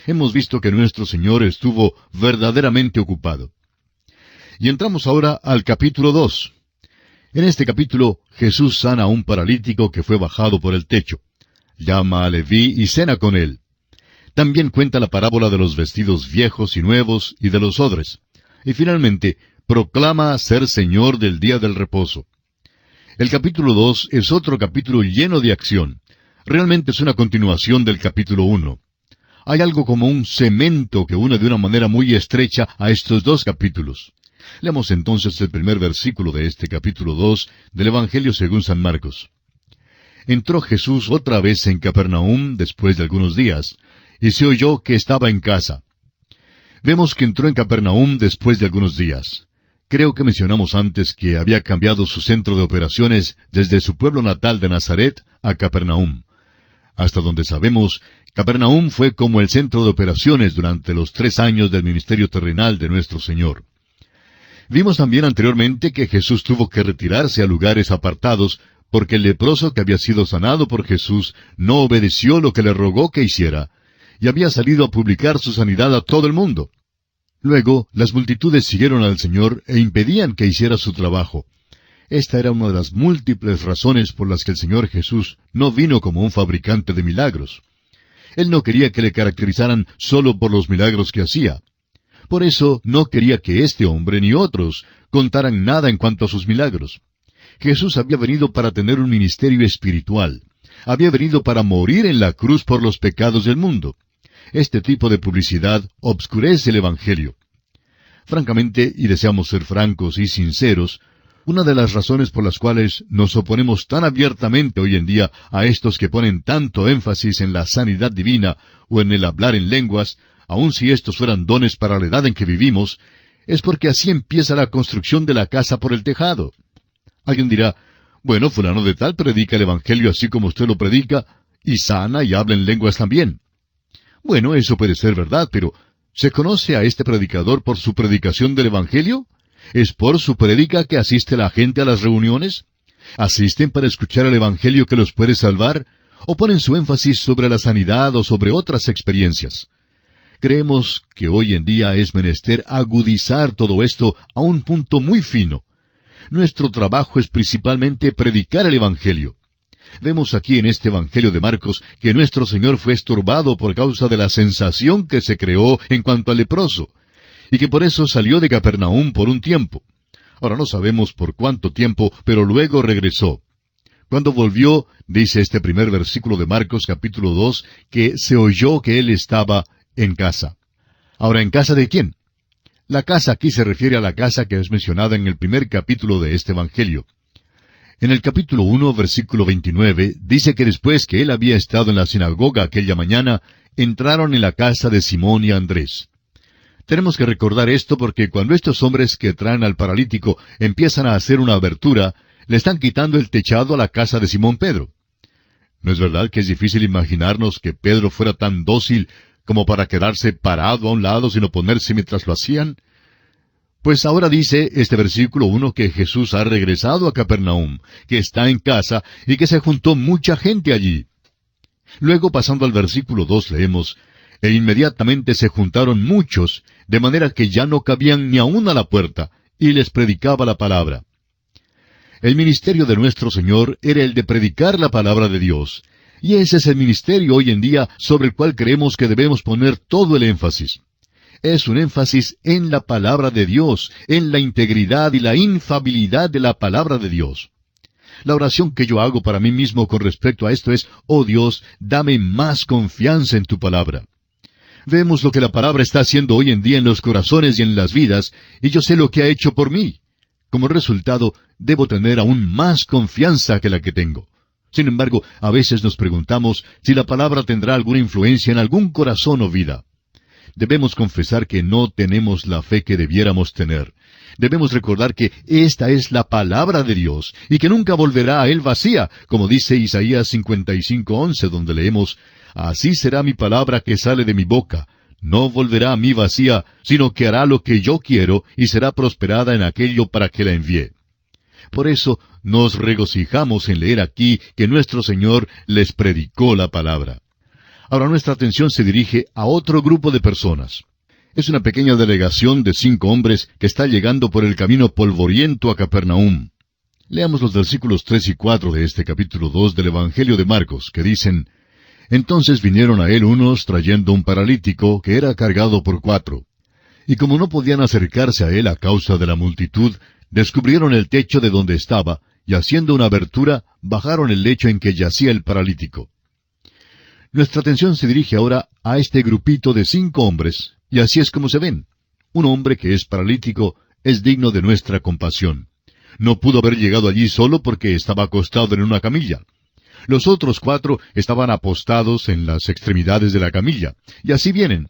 Hemos visto que nuestro Señor estuvo verdaderamente ocupado. Y entramos ahora al capítulo 2. En este capítulo, Jesús sana a un paralítico que fue bajado por el techo. Llama a Leví y cena con él. También cuenta la parábola de los vestidos viejos y nuevos y de los odres. Y finalmente, proclama ser Señor del día del reposo. El capítulo 2 es otro capítulo lleno de acción. Realmente es una continuación del capítulo 1. Hay algo como un cemento que une de una manera muy estrecha a estos dos capítulos. Leamos entonces el primer versículo de este capítulo 2 del Evangelio según San Marcos. Entró Jesús otra vez en Capernaum después de algunos días, y se oyó que estaba en casa. Vemos que entró en Capernaum después de algunos días. Creo que mencionamos antes que había cambiado su centro de operaciones desde su pueblo natal de Nazaret a Capernaum. Hasta donde sabemos, Capernaum fue como el centro de operaciones durante los 3 años del ministerio terrenal de nuestro Señor. Vimos también anteriormente que Jesús tuvo que retirarse a lugares apartados porque el leproso que había sido sanado por Jesús no obedeció lo que le rogó que hiciera, y había salido a publicar su sanidad a todo el mundo. Luego, las multitudes siguieron al Señor e impedían que hiciera su trabajo. Esta era una de las múltiples razones por las que el Señor Jesús no vino como un fabricante de milagros. Él no quería que le caracterizaran solo por los milagros que hacía. Por eso no quería que este hombre ni otros contaran nada en cuanto a sus milagros. Jesús había venido para tener un ministerio espiritual. Había venido para morir en la cruz por los pecados del mundo. Este tipo de publicidad obscurece el Evangelio. Francamente, y deseamos ser francos y sinceros, una de las razones por las cuales nos oponemos tan abiertamente hoy en día a estos que ponen tanto énfasis en la sanidad divina o en el hablar en lenguas, aun si estos fueran dones para la edad en que vivimos, es porque así empieza la construcción de la casa por el tejado. Alguien dirá, bueno, fulano de tal predica el Evangelio así como usted lo predica, y sana y habla en lenguas también. Bueno, eso puede ser verdad, pero ¿se conoce a este predicador por su predicación del Evangelio? ¿Es por su prédica que asiste la gente a las reuniones? ¿Asisten para escuchar el Evangelio que los puede salvar? ¿O ponen su énfasis sobre la sanidad o sobre otras experiencias? Creemos que hoy en día es menester agudizar todo esto a un punto muy fino. Nuestro trabajo es principalmente predicar el Evangelio. Vemos aquí en este Evangelio de Marcos que nuestro Señor fue estorbado por causa de la sensación que se creó en cuanto al leproso, y que por eso salió de Capernaum por un tiempo. Ahora no sabemos por cuánto tiempo, pero luego regresó. Cuando volvió, dice este primer versículo de Marcos capítulo 2, que se oyó que él estaba en casa. Ahora, ¿en casa de quién? La casa aquí se refiere a la casa que es mencionada en el primer capítulo de este Evangelio. En el capítulo 1, versículo 29, dice que después que él había estado en la sinagoga aquella mañana, entraron en la casa de Simón y Andrés. Tenemos que recordar esto porque cuando estos hombres que traen al paralítico empiezan a hacer una abertura, le están quitando el techado a la casa de Simón Pedro. ¿No es verdad que es difícil imaginarnos que Pedro fuera tan dócil como para quedarse parado a un lado sin oponerse mientras lo hacían? Pues ahora dice este versículo 1 que Jesús ha regresado a Capernaum, que está en casa y que se juntó mucha gente allí. Luego, pasando al versículo 2, leemos, e inmediatamente se juntaron muchos, de manera que ya no cabían ni aun a la puerta, y les predicaba la palabra. El ministerio de nuestro Señor era el de predicar la palabra de Dios, y ese es el ministerio hoy en día sobre el cual creemos que debemos poner todo el énfasis. Es un énfasis en la palabra de Dios, en la integridad y la infalibilidad de la palabra de Dios. La oración que yo hago para mí mismo con respecto a esto es, oh Dios, dame más confianza en tu palabra. Vemos lo que la palabra está haciendo hoy en día en los corazones y en las vidas, y yo sé lo que ha hecho por mí. Como resultado, debo tener aún más confianza que la que tengo. Sin embargo, a veces nos preguntamos si la palabra tendrá alguna influencia en algún corazón o vida. Debemos confesar que no tenemos la fe que debiéramos tener. Debemos recordar que esta es la palabra de Dios y que nunca volverá a él vacía, como dice Isaías 55:11, donde leemos, así será mi palabra que sale de mi boca. No volverá a mí vacía, sino que hará lo que yo quiero y será prosperada en aquello para que la envié. Por eso nos regocijamos en leer aquí que nuestro Señor les predicó la palabra. Ahora nuestra atención se dirige a otro grupo de personas. Es una pequeña delegación de 5 hombres que está llegando por el camino polvoriento a Capernaum. Leamos los versículos 3 y 4 de este capítulo 2 del Evangelio de Marcos, que dicen: Entonces vinieron a él unos trayendo un paralítico que era cargado por 4. Y como no podían acercarse a él a causa de la multitud, descubrieron el techo de donde estaba, y haciendo una abertura, bajaron el lecho en que yacía el paralítico. Nuestra atención se dirige ahora a este grupito de 5 hombres, y así es como se ven. Un hombre que es paralítico es digno de nuestra compasión. No pudo haber llegado allí solo porque estaba acostado en una camilla. Los otros 4 estaban apostados en las extremidades de la camilla, y así vienen.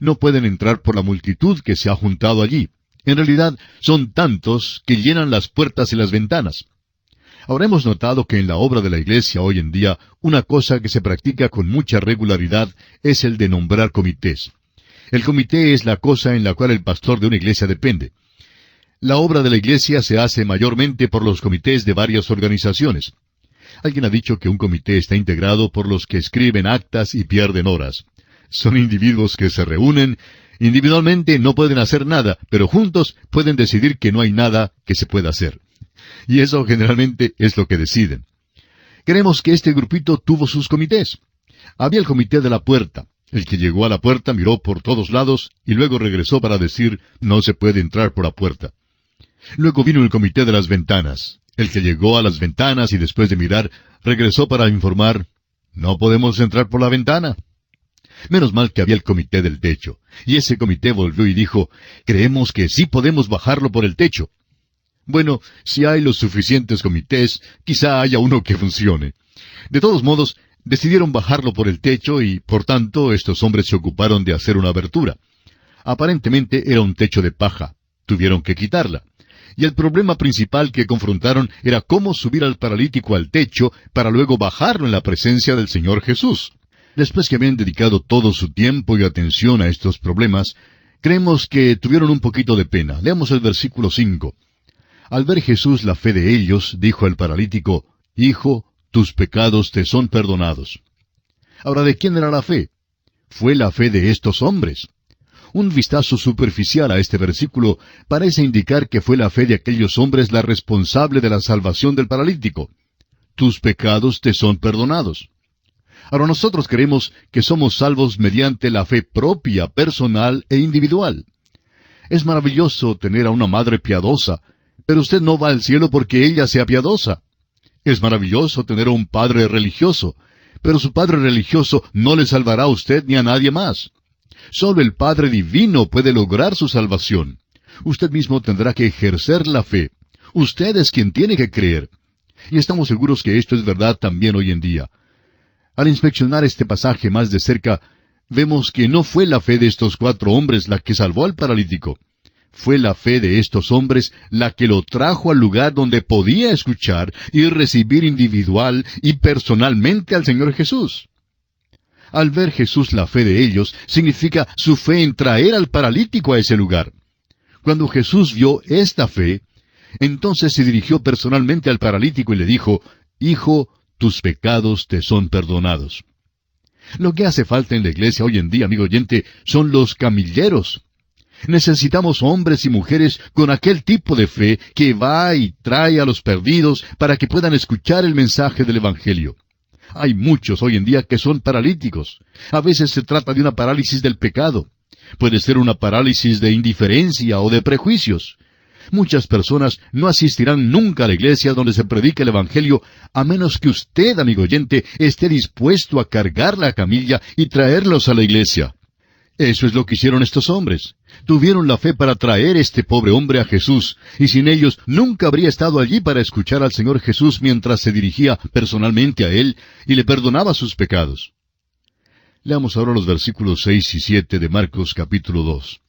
No pueden entrar por la multitud que se ha juntado allí. En realidad, son tantos que llenan las puertas y las ventanas. Ahora hemos notado que en la obra de la Iglesia hoy en día, una cosa que se practica con mucha regularidad es el de nombrar comités. El comité es la cosa en la cual el pastor de una iglesia depende. La obra de la Iglesia se hace mayormente por los comités de varias organizaciones. Alguien ha dicho que un comité está integrado por los que escriben actas y pierden horas. Son individuos que se reúnen, individualmente no pueden hacer nada, pero juntos pueden decidir que no hay nada que se pueda hacer. Y eso generalmente es lo que deciden. Creemos que este grupito tuvo sus comités. Había el comité de la puerta. El que llegó a la puerta miró por todos lados y luego regresó para decir: no se puede entrar por la puerta. Luego vino el comité de las ventanas. El que llegó a las ventanas y después de mirar, regresó para informar: no podemos entrar por la ventana. Menos mal que había el comité del techo. Y ese comité volvió y dijo: creemos que sí podemos bajarlo por el techo. Bueno, si hay los suficientes comités, quizá haya uno que funcione. De todos modos, decidieron bajarlo por el techo y, por tanto, estos hombres se ocuparon de hacer una abertura. Aparentemente era un techo de paja. Tuvieron que quitarla. Y el problema principal que confrontaron era cómo subir al paralítico al techo para luego bajarlo en la presencia del Señor Jesús. Después que habían dedicado todo su tiempo y atención a estos problemas, creemos que tuvieron un poquito de pena. Leamos el versículo 5. Al ver Jesús la fe de ellos, dijo al paralítico: Hijo, tus pecados te son perdonados. Ahora, ¿de quién era la fe? Fue la fe de estos hombres. Un vistazo superficial a este versículo parece indicar que fue la fe de aquellos hombres la responsable de la salvación del paralítico. Tus pecados te son perdonados. Ahora nosotros creemos que somos salvos mediante la fe propia, personal e individual. Es maravilloso tener a una madre piadosa, pero usted no va al cielo porque ella sea piadosa. Es maravilloso tener a un padre religioso, pero su padre religioso no le salvará a usted ni a nadie más. Solo el Padre Divino puede lograr su salvación. Usted mismo tendrá que ejercer la fe. Usted es quien tiene que creer. Y estamos seguros que esto es verdad también hoy en día. Al inspeccionar este pasaje más de cerca, vemos que no fue la fe de estos 4 hombres la que salvó al paralítico. Fue la fe de estos hombres la que lo trajo al lugar donde podía escuchar y recibir individual y personalmente al Señor Jesús. Al ver Jesús la fe de ellos, significa su fe en traer al paralítico a ese lugar. Cuando Jesús vio esta fe, entonces se dirigió personalmente al paralítico y le dijo: Hijo, tus pecados te son perdonados. Lo que hace falta en la iglesia hoy en día, amigo oyente, son los camilleros. Necesitamos hombres y mujeres con aquel tipo de fe que va y trae a los perdidos para que puedan escuchar el mensaje del Evangelio. Hay muchos hoy en día que son paralíticos. A veces se trata de una parálisis del pecado. Puede ser una parálisis de indiferencia o de prejuicios. Muchas personas no asistirán nunca a la iglesia donde se predica el Evangelio, a menos que usted, amigo oyente, esté dispuesto a cargar la camilla y traerlos a la iglesia. Eso es lo que hicieron estos hombres. Tuvieron la fe para traer este pobre hombre a Jesús, y sin ellos nunca habría estado allí para escuchar al Señor Jesús mientras se dirigía personalmente a Él y le perdonaba sus pecados. Leamos ahora los versículos 6 y 7 de Marcos capítulo 2.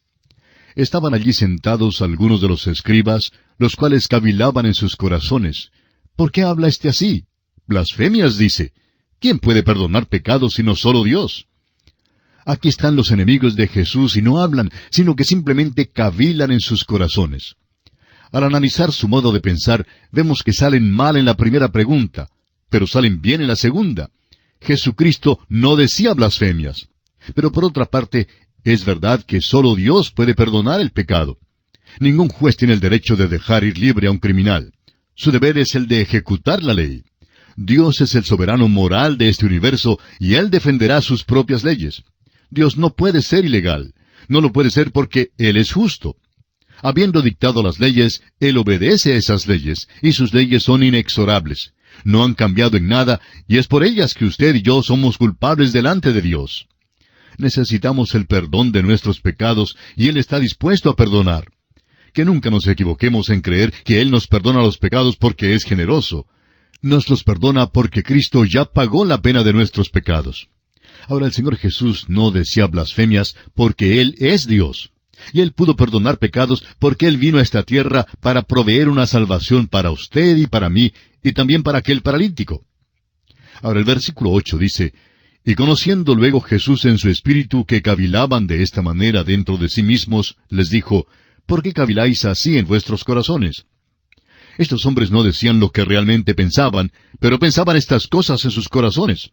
Estaban allí sentados algunos de los escribas, los cuales cavilaban en sus corazones. ¿Por qué habla este así? Blasfemias dice. ¿Quién puede perdonar pecados sino solo Dios? Aquí están los enemigos de Jesús y no hablan, sino que simplemente cavilan en sus corazones. Al analizar su modo de pensar, vemos que salen mal en la primera pregunta, pero salen bien en la segunda. Jesucristo no decía blasfemias. Pero por otra parte, es verdad que solo Dios puede perdonar el pecado. Ningún juez tiene el derecho de dejar ir libre a un criminal. Su deber es el de ejecutar la ley. Dios es el soberano moral de este universo y Él defenderá sus propias leyes. Dios no puede ser ilegal. No lo puede ser porque Él es justo. Habiendo dictado las leyes, Él obedece a esas leyes, y sus leyes son inexorables. No han cambiado en nada, y es por ellas que usted y yo somos culpables delante de Dios. Necesitamos el perdón de nuestros pecados, y Él está dispuesto a perdonar. Que nunca nos equivoquemos en creer que Él nos perdona los pecados porque es generoso. Nos los perdona porque Cristo ya pagó la pena de nuestros pecados. Ahora el Señor Jesús no decía blasfemias porque Él es Dios. Y Él pudo perdonar pecados porque Él vino a esta tierra para proveer una salvación para usted y para mí, y también para aquel paralítico. Ahora el versículo 8 dice, «Y conociendo luego Jesús en su espíritu que cavilaban de esta manera dentro de sí mismos, les dijo, ¿por qué caviláis así en vuestros corazones?» Estos hombres no decían lo que realmente pensaban, pero pensaban estas cosas en sus corazones.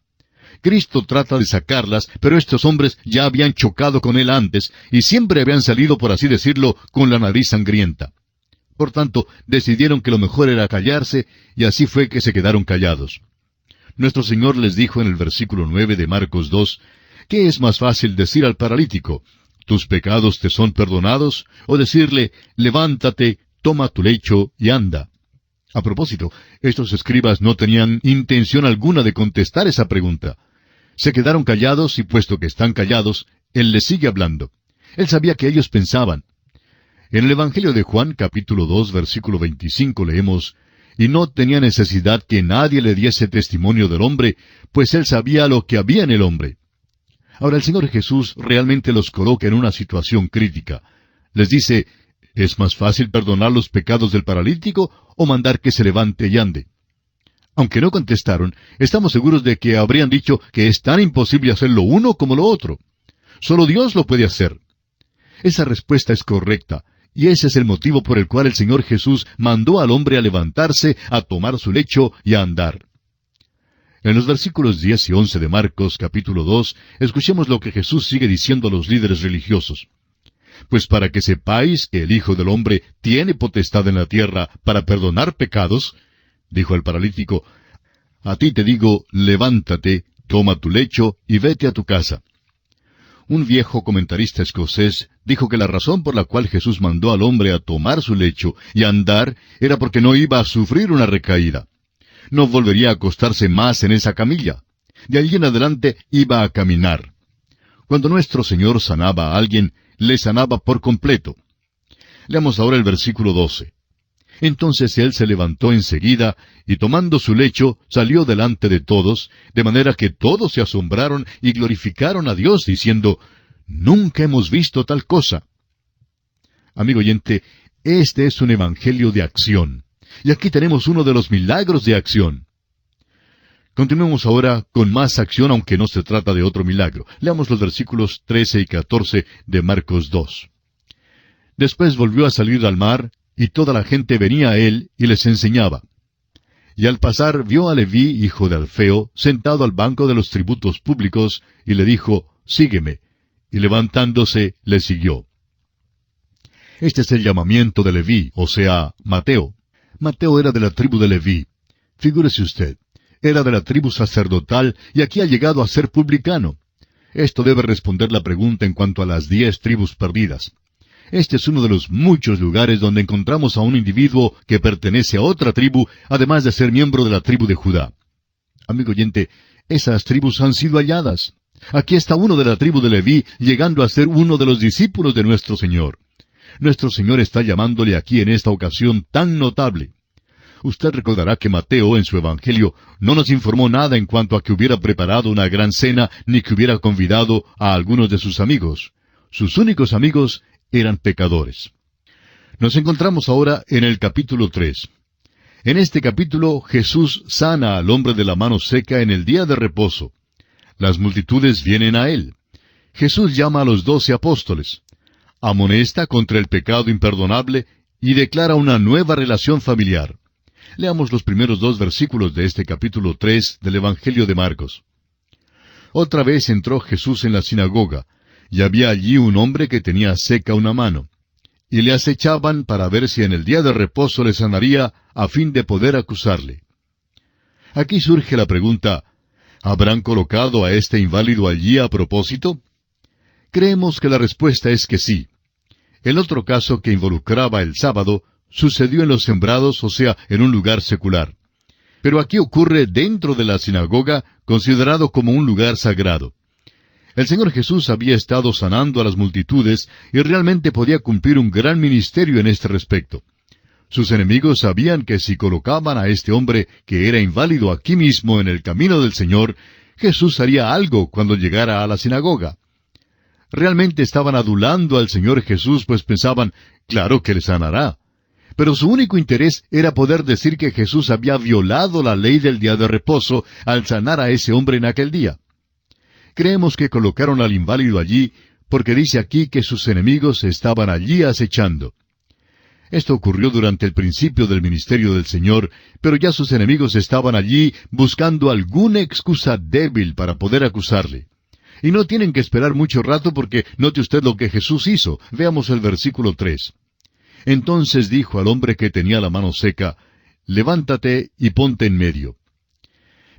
Cristo trata de sacarlas, pero estos hombres ya habían chocado con Él antes, y siempre habían salido, por así decirlo, con la nariz sangrienta. Por tanto, decidieron que lo mejor era callarse, y así fue que se quedaron callados. Nuestro Señor les dijo en el versículo 9 de Marcos 2, ¿qué es más fácil decir al paralítico, «¿Tus pecados te son perdonados?» o decirle, «Levántate, toma tu lecho y anda»? A propósito, estos escribas no tenían intención alguna de contestar esa pregunta. Se quedaron callados y puesto que están callados, Él les sigue hablando. Él sabía que ellos pensaban. En el Evangelio de Juan, capítulo 2, versículo 25, leemos, «Y no tenía necesidad que nadie le diese testimonio del hombre, pues Él sabía lo que había en el hombre». Ahora el Señor Jesús realmente los coloca en una situación crítica. Les dice, ¿es más fácil perdonar los pecados del paralítico o mandar que se levante y ande? Aunque no contestaron, estamos seguros de que habrían dicho que es tan imposible hacer lo uno como lo otro. Solo Dios lo puede hacer. Esa respuesta es correcta, y ese es el motivo por el cual el Señor Jesús mandó al hombre a levantarse, a tomar su lecho y a andar. En los versículos 10 y 11 de Marcos, capítulo 2, escuchemos lo que Jesús sigue diciendo a los líderes religiosos. «Pues para que sepáis que el Hijo del Hombre tiene potestad en la tierra para perdonar pecados», dijo el paralítico, «a ti te digo, levántate, toma tu lecho y vete a tu casa». Un viejo comentarista escocés dijo que la razón por la cual Jesús mandó al hombre a tomar su lecho y a andar era porque no iba a sufrir una recaída. No volvería a acostarse más en esa camilla. De allí en adelante iba a caminar. Cuando nuestro Señor sanaba a alguien, le sanaba por completo. Leamos ahora el versículo 12. Entonces él se levantó enseguida, y tomando su lecho, salió delante de todos, de manera que todos se asombraron y glorificaron a Dios, diciendo, «Nunca hemos visto tal cosa». Amigo oyente, este es un evangelio de acción. Y aquí tenemos uno de los milagros de acción. Continuemos ahora con más acción, aunque no se trata de otro milagro. Leamos los versículos 13 y 14 de Marcos 2. Después volvió a salir al mar, y toda la gente venía a él y les enseñaba. Y al pasar vio a Leví, hijo de Alfeo, sentado al banco de los tributos públicos, y le dijo, «Sígueme». Y levantándose, le siguió. Este es el llamamiento de Leví, o sea, Mateo. Mateo era de la tribu de Leví. Figúrese usted, era de la tribu sacerdotal y aquí ha llegado a ser publicano. Esto debe responder la pregunta en cuanto a las 10 tribus perdidas. Este es uno de los muchos lugares donde encontramos a un individuo que pertenece a otra tribu, además de ser miembro de la tribu de Judá. Amigo oyente, esas tribus han sido halladas. Aquí está uno de la tribu de Leví, llegando a ser uno de los discípulos de nuestro Señor. Nuestro Señor está llamándole aquí en esta ocasión tan notable. Usted recordará que Mateo, en su Evangelio, no nos informó nada en cuanto a que hubiera preparado una gran cena, ni que hubiera convidado a algunos de sus amigos. Sus únicos amigos eran pecadores. Nos encontramos ahora en el capítulo 3. En este capítulo Jesús sana al hombre de la mano seca en el día de reposo. Las multitudes vienen a él. Jesús llama a los 12 apóstoles. Amonesta contra el pecado imperdonable y declara una nueva relación familiar. Leamos los primeros 2 versículos de este capítulo 3 del Evangelio de Marcos. Otra vez entró Jesús en la sinagoga, y había allí un hombre que tenía seca una mano. Y le acechaban para ver si en el día de reposo le sanaría, a fin de poder acusarle. Aquí surge la pregunta, ¿habrán colocado a este inválido allí a propósito? Creemos que la respuesta es que sí. El otro caso que involucraba el sábado sucedió en los sembrados, o sea, en un lugar secular. Pero aquí ocurre dentro de la sinagoga, considerado como un lugar sagrado. El Señor Jesús había estado sanando a las multitudes y realmente podía cumplir un gran ministerio en este respecto. Sus enemigos sabían que si colocaban a este hombre que era inválido aquí mismo en el camino del Señor, Jesús haría algo cuando llegara a la sinagoga. Realmente estaban adulando al Señor Jesús, pues pensaban, claro que le sanará. Pero su único interés era poder decir que Jesús había violado la ley del día de reposo al sanar a ese hombre en aquel día. Creemos que colocaron al inválido allí porque dice aquí que sus enemigos estaban allí acechando. Esto ocurrió durante el principio del ministerio del Señor, pero ya sus enemigos estaban allí buscando alguna excusa débil para poder acusarle. Y no tienen que esperar mucho rato porque note usted lo que Jesús hizo. Veamos el versículo 3. Entonces dijo al hombre que tenía la mano seca, levántate y ponte en medio.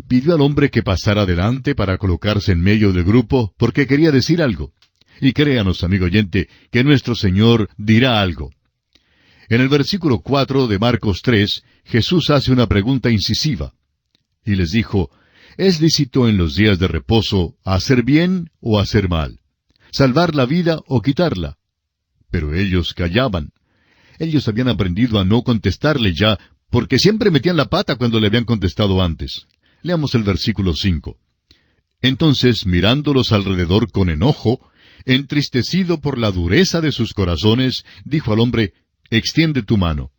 Pidió al hombre que pasara adelante para colocarse en medio del grupo porque quería decir algo. Y créanos, amigo oyente, que nuestro Señor dirá algo. En el versículo 4 de Marcos 3, Jesús hace una pregunta incisiva. Y les dijo, ¿es lícito en los días de reposo hacer bien o hacer mal? ¿Salvar la vida o quitarla? Pero ellos callaban. Ellos habían aprendido a no contestarle ya, porque siempre metían la pata cuando le habían contestado antes. Leamos el versículo 5. Entonces, mirándolos alrededor con enojo, entristecido por la dureza de sus corazones, dijo al hombre, extiende tu mano.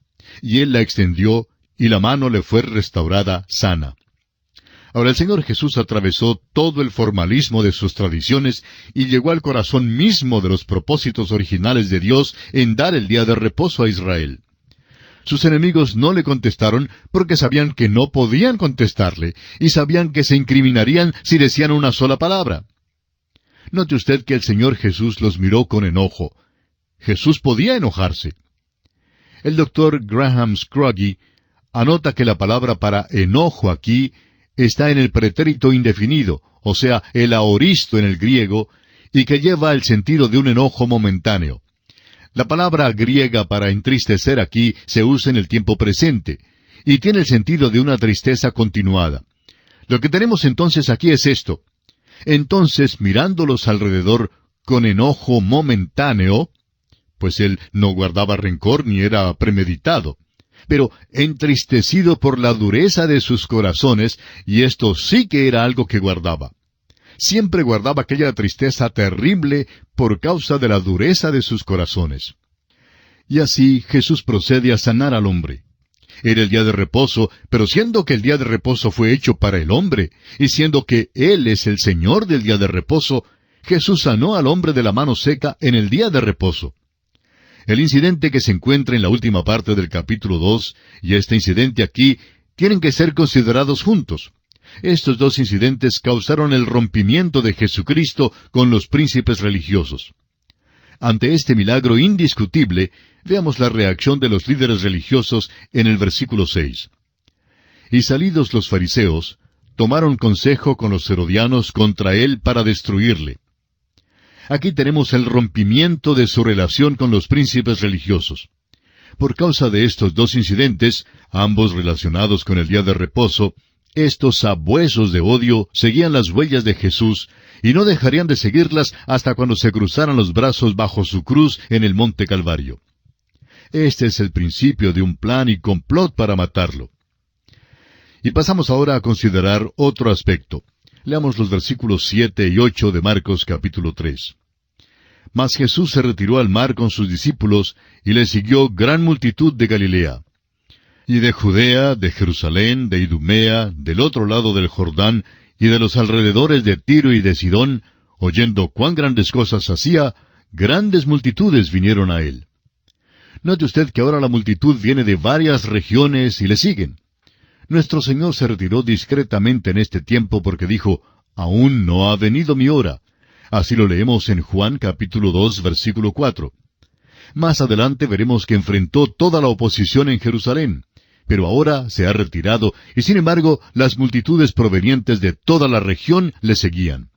Y él la extendió, y la mano le fue restaurada sana. Ahora el Señor Jesús atravesó todo el formalismo de sus tradiciones y llegó al corazón mismo de los propósitos originales de Dios en dar el día de reposo a Israel. Sus enemigos no le contestaron porque sabían que no podían contestarle y sabían que se incriminarían si decían una sola palabra. Note usted que el Señor Jesús los miró con enojo. Jesús podía enojarse. El doctor Graham Scroggie anota que la palabra para enojo aquí está en el pretérito indefinido, o sea, el aoristo en el griego, y que lleva el sentido de un enojo momentáneo. La palabra griega para entristecer aquí se usa en el tiempo presente, y tiene el sentido de una tristeza continuada. Lo que tenemos entonces aquí es esto. Entonces, mirándolos alrededor con enojo momentáneo, pues él no guardaba rencor ni era premeditado, pero entristecido por la dureza de sus corazones, y esto sí que era algo que guardaba. Siempre guardaba aquella tristeza terrible por causa de la dureza de sus corazones. Y así Jesús procede a sanar al hombre. Era el día de reposo, pero siendo que el día de reposo fue hecho para el hombre, y siendo que Él es el Señor del día de reposo, Jesús sanó al hombre de la mano seca en el día de reposo. El incidente que se encuentra en la última parte del capítulo 2 y este incidente aquí tienen que ser considerados juntos. Estos dos incidentes causaron el rompimiento de Jesucristo con los príncipes religiosos. Ante este milagro indiscutible, veamos la reacción de los líderes religiosos en el versículo 6. Y salidos los fariseos, tomaron consejo con los herodianos contra él para destruirle. Aquí tenemos el rompimiento de su relación con los príncipes religiosos. Por causa de estos dos incidentes, ambos relacionados con el día de reposo, estos sabuesos de odio seguían las huellas de Jesús y no dejarían de seguirlas hasta cuando se cruzaran los brazos bajo su cruz en el monte Calvario. Este es el principio de un plan y complot para matarlo. Y pasamos ahora a considerar otro aspecto. Leamos los versículos 7 y 8 de Marcos capítulo 3. Mas Jesús se retiró al mar con sus discípulos, y le siguió gran multitud de Galilea. Y de Judea, de Jerusalén, de Idumea, del otro lado del Jordán, y de los alrededores de Tiro y de Sidón, oyendo cuán grandes cosas hacía, grandes multitudes vinieron a él. Note usted que ahora la multitud viene de varias regiones y le siguen. Nuestro Señor se retiró discretamente en este tiempo porque dijo, aún no ha venido mi hora. Así lo leemos en Juan capítulo 2, versículo 4. Más adelante veremos que enfrentó toda la oposición en Jerusalén, pero ahora se ha retirado y sin embargo las multitudes provenientes de toda la región le seguían.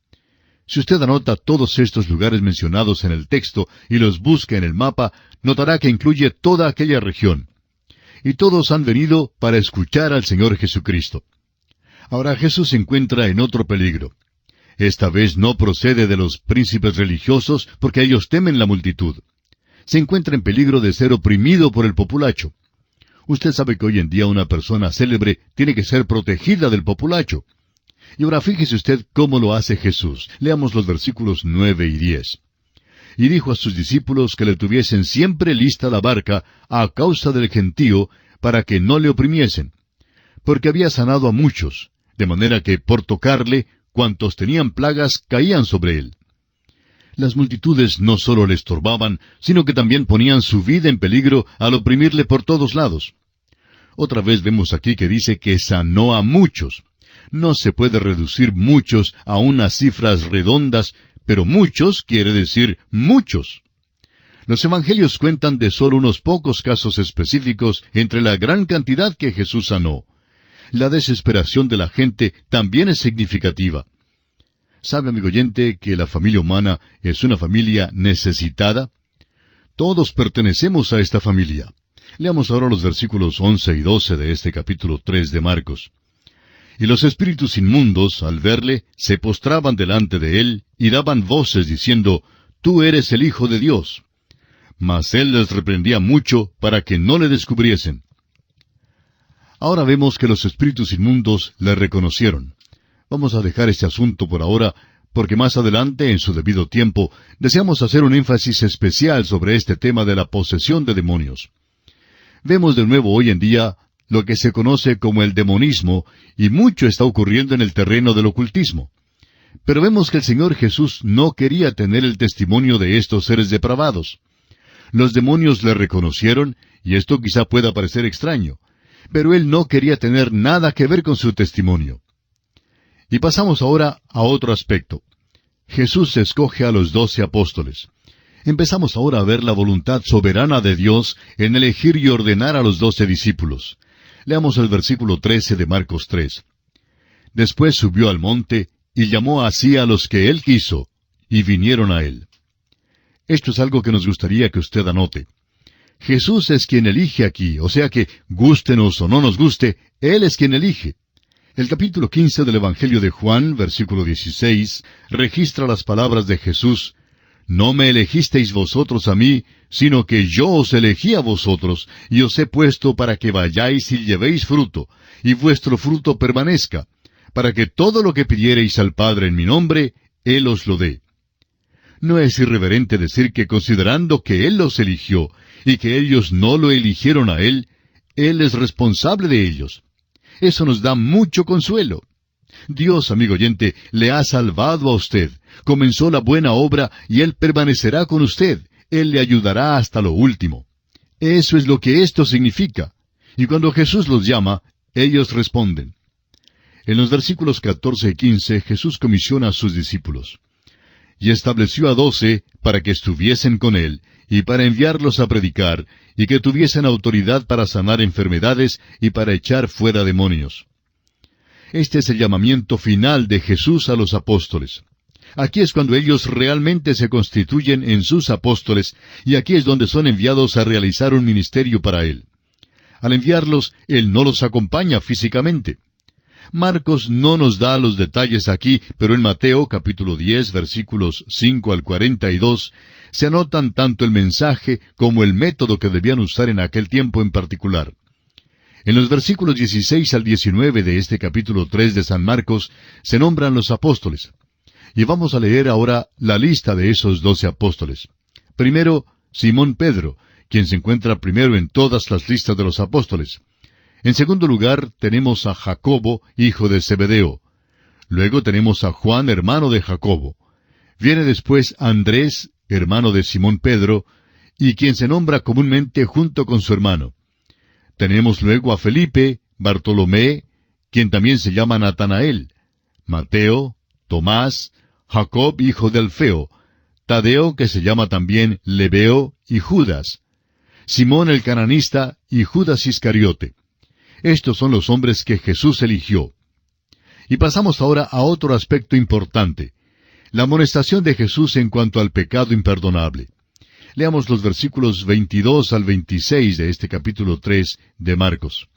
Si usted anota todos estos lugares mencionados en el texto y los busca en el mapa, notará que incluye toda aquella región. Y todos han venido para escuchar al Señor Jesucristo. Ahora Jesús se encuentra en otro peligro. Esta vez no procede de los príncipes religiosos porque ellos temen la multitud. Se encuentra en peligro de ser oprimido por el populacho. Usted sabe que hoy en día una persona célebre tiene que ser protegida del populacho. Y ahora fíjese usted cómo lo hace Jesús. Leamos los versículos 9 y 10. Y dijo a sus discípulos que le tuviesen siempre lista la barca a causa del gentío, para que no le oprimiesen. Porque había sanado a muchos, de manera que por tocarle, cuantos tenían plagas caían sobre él. Las multitudes no sólo le estorbaban, sino que también ponían su vida en peligro al oprimirle por todos lados. Otra vez vemos aquí que dice que sanó a muchos. No se puede reducir muchos a unas cifras redondas, pero muchos quiere decir muchos. Los evangelios cuentan de solo unos pocos casos específicos entre la gran cantidad que Jesús sanó. La desesperación de la gente también es significativa. ¿Sabe, amigo oyente, que la familia humana es una familia necesitada? Todos pertenecemos a esta familia. Leamos ahora los versículos 11 y 12 de este capítulo 3 de Marcos. Y los espíritus inmundos, al verle, se postraban delante de él y daban voces diciendo, «Tú eres el Hijo de Dios». Mas él les reprendía mucho para que no le descubriesen. Ahora vemos que los espíritus inmundos le reconocieron. Vamos a dejar este asunto por ahora, porque más adelante, en su debido tiempo, deseamos hacer un énfasis especial sobre este tema de la posesión de demonios. Vemos de nuevo hoy en día lo que se conoce como el demonismo, y mucho está ocurriendo en el terreno del ocultismo. Pero vemos que el Señor Jesús no quería tener el testimonio de estos seres depravados. Los demonios le reconocieron, y esto quizá pueda parecer extraño, pero Él no quería tener nada que ver con su testimonio. Y pasamos ahora a otro aspecto. Jesús escoge a los 12 apóstoles. Empezamos ahora a ver la voluntad soberana de Dios en elegir y ordenar a los 12 discípulos. Leamos el versículo 13 de Marcos 3. Después subió al monte y llamó así a los que él quiso, y vinieron a él. Esto es algo que nos gustaría que usted anote. Jesús es quien elige aquí, o sea que, gústenos o no nos guste, Él es quien elige. El capítulo 15 del Evangelio de Juan, versículo 16, registra las palabras de Jesús, «No me elegisteis vosotros a mí, sino que yo os elegí a vosotros, y os he puesto para que vayáis y llevéis fruto, y vuestro fruto permanezca, para que todo lo que pidiereis al Padre en mi nombre, Él os lo dé». No es irreverente decir que considerando que Él los eligió, y que ellos no lo eligieron a Él, Él es responsable de ellos. Eso nos da mucho consuelo. Dios, amigo oyente, le ha salvado a usted, comenzó la buena obra y Él permanecerá con usted, Él le ayudará hasta lo último. Eso es lo que esto significa. Y cuando Jesús los llama, ellos responden. En los versículos 14 y 15, Jesús comisiona a sus discípulos. Y estableció a 12 para que estuviesen con Él, y para enviarlos a predicar, y que tuviesen autoridad para sanar enfermedades y para echar fuera demonios. Este es el llamamiento final de Jesús a los apóstoles. Aquí es cuando ellos realmente se constituyen en sus apóstoles, y aquí es donde son enviados a realizar un ministerio para Él. Al enviarlos, Él no los acompaña físicamente. Marcos no nos da los detalles aquí, pero en Mateo capítulo 10, versículos 5 al 42, se anotan tanto el mensaje como el método que debían usar en aquel tiempo en particular. En los versículos 16 al 19 de este capítulo 3 de San Marcos se nombran los apóstoles. Y vamos a leer ahora la lista de esos 12 apóstoles. Primero, Simón Pedro, quien se encuentra primero en todas las listas de los apóstoles. En segundo lugar, tenemos a Jacobo, hijo de Zebedeo. Luego tenemos a Juan, hermano de Jacobo. Viene después Andrés, hermano de Simón Pedro, y quien se nombra comúnmente junto con su hermano. Tenemos luego a Felipe, Bartolomé, quien también se llama Natanael, Mateo, Tomás, Jacob hijo de Alfeo, Tadeo que se llama también Lebeo y Judas, Simón el cananista y Judas Iscariote. Estos son los hombres que Jesús eligió. Y pasamos ahora a otro aspecto importante, la amonestación de Jesús en cuanto al pecado imperdonable. Leamos los versículos 22 al 26 de este capítulo 3 de Marcos.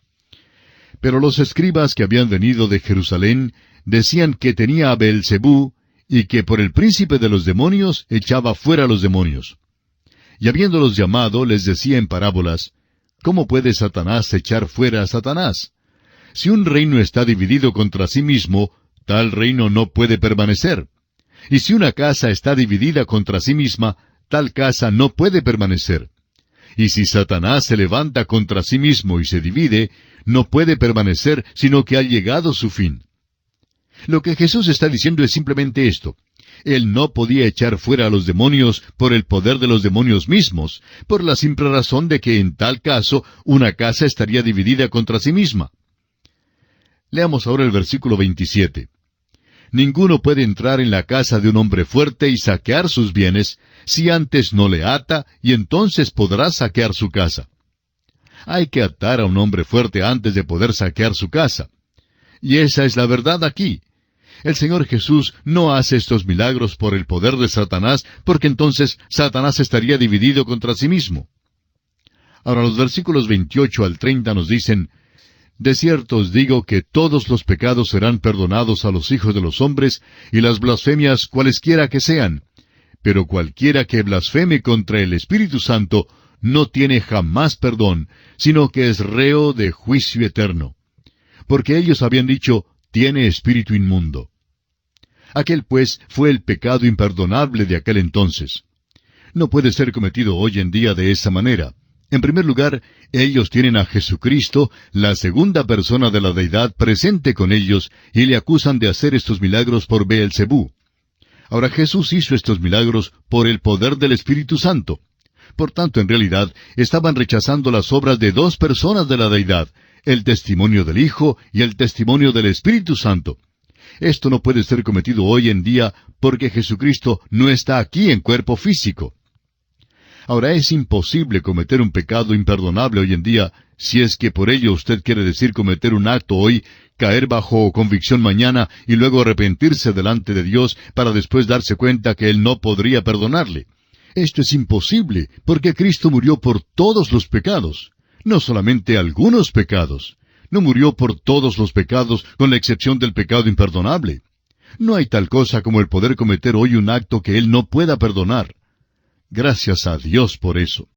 Pero los escribas que habían venido de Jerusalén decían que tenía a Beelzebú y que por el príncipe de los demonios echaba fuera a los demonios. Y habiéndolos llamado, les decía en parábolas, ¿cómo puede Satanás echar fuera a Satanás? Si un reino está dividido contra sí mismo, tal reino no puede permanecer. Y si una casa está dividida contra sí misma, tal casa no puede permanecer. Y si Satanás se levanta contra sí mismo y se divide, no puede permanecer, sino que ha llegado su fin. Lo que Jesús está diciendo es simplemente esto. Él no podía echar fuera a los demonios por el poder de los demonios mismos, por la simple razón de que en tal caso una casa estaría dividida contra sí misma. Leamos ahora el versículo 27. Ninguno puede entrar en la casa de un hombre fuerte y saquear sus bienes, si antes no le ata, y entonces podrá saquear su casa. Hay que atar a un hombre fuerte antes de poder saquear su casa. Y esa es la verdad aquí. El Señor Jesús no hace estos milagros por el poder de Satanás, porque entonces Satanás estaría dividido contra sí mismo. Ahora los versículos 28 al 30 nos dicen, de cierto os digo que todos los pecados serán perdonados a los hijos de los hombres, y las blasfemias cualesquiera que sean. Pero cualquiera que blasfeme contra el Espíritu Santo no tiene jamás perdón, sino que es reo de juicio eterno. Porque ellos habían dicho, tiene espíritu inmundo. Aquel, pues, fue el pecado imperdonable de aquel entonces. No puede ser cometido hoy en día de esa manera. En primer lugar, ellos tienen a Jesucristo, la segunda persona de la deidad, presente con ellos, y le acusan de hacer estos milagros por Beelzebú. Ahora Jesús hizo estos milagros por el poder del Espíritu Santo. Por tanto, en realidad, estaban rechazando las obras de dos personas de la deidad, el testimonio del Hijo y el testimonio del Espíritu Santo. Esto no puede ser cometido hoy en día porque Jesucristo no está aquí en cuerpo físico. Ahora es imposible cometer un pecado imperdonable hoy en día, si es que por ello usted quiere decir cometer un acto hoy, caer bajo convicción mañana y luego arrepentirse delante de Dios para después darse cuenta que Él no podría perdonarle. Esto es imposible, porque Cristo murió por todos los pecados, no solamente algunos pecados. No murió por todos los pecados, con la excepción del pecado imperdonable. No hay tal cosa como el poder cometer hoy un acto que Él no pueda perdonar. Gracias a Dios por eso.